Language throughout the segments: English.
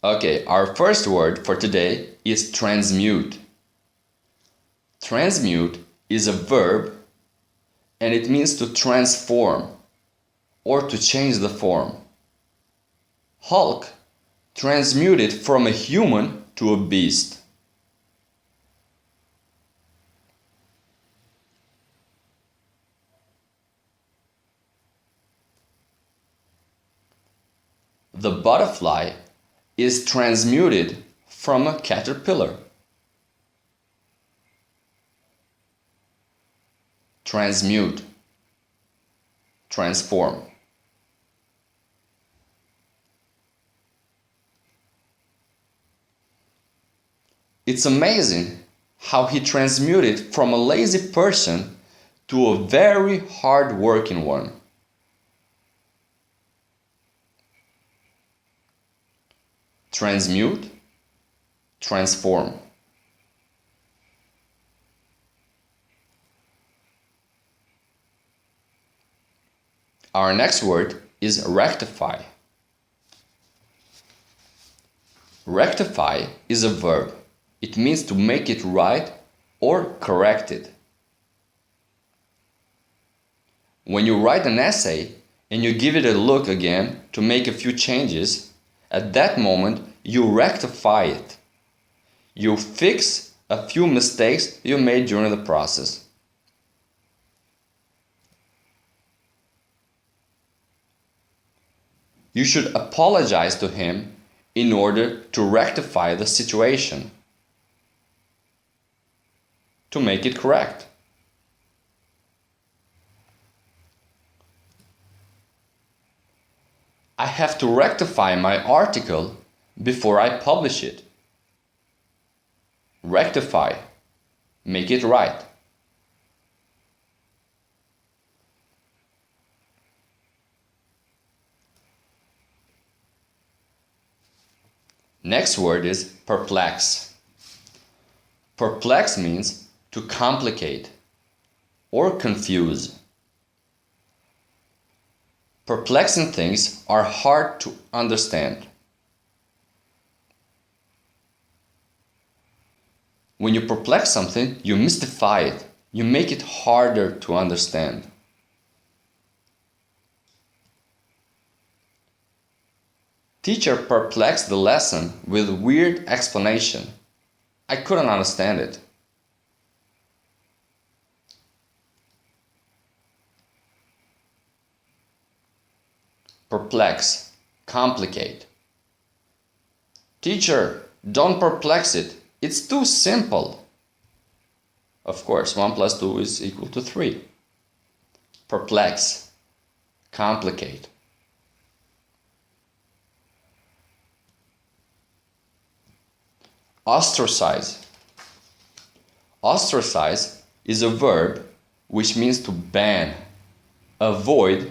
Okay, our first word for today is transmute. Transmute is a verb and it means to transform or to change the form. Hulk transmuted from a human to a beast. The butterfly is transmuted from a caterpillar. Transmute, transform. It's amazing how he transmuted from a lazy person to a very hard-working one. Transmute, transform. Our next word is rectify. Rectify is a verb. It means to make it right or correct it. When you write an essay and you give it a look again to make a few changes, at that moment you rectify it. You fix a few mistakes you made during the process. You should apologize to him in order to rectify the situation, to make it correct. I have to rectify my article before I publish it. Rectify, make it right. Next word is perplex. Perplex means to complicate or confuse. Perplexing things are hard to understand. When you perplex something, you mystify it. You make it harder to understand. Teacher perplexed the lesson with weird explanation. I couldn't understand it. Perplex, complicate. Teacher, don't perplex it. It's too simple. Of course, 1 plus 2 is equal to 3. Perplex, complicate. Ostracize. Ostracize is a verb which means to ban, avoid,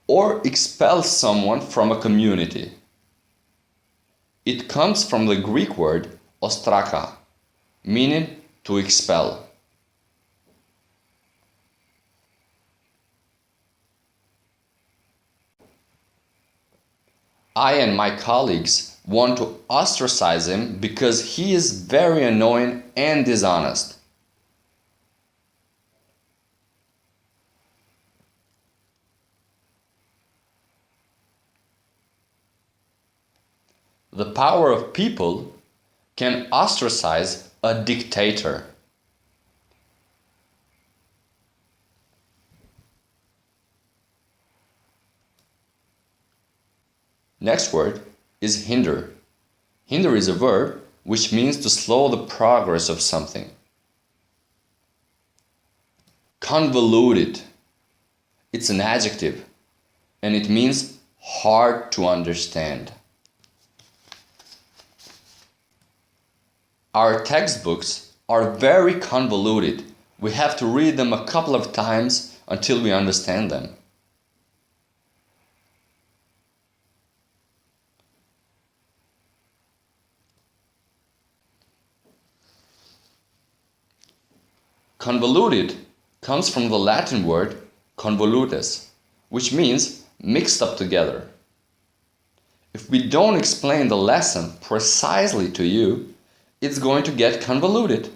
or expel someone from a community. It comes from the Greek word ostraka, meaning to expel. I and my colleagues want to ostracize him because he is very annoying and dishonest. The power of people can ostracize a dictator. Next word is hinder. Hinder is a verb which means to slow the progress of something. Convoluted. It's an adjective and it means hard to understand. Our textbooks are very convoluted. We have to read them a couple of times until we understand them. Convoluted comes from the Latin word convolutus, which means mixed up together. If we don't explain the lesson precisely to you, it's going to get convoluted.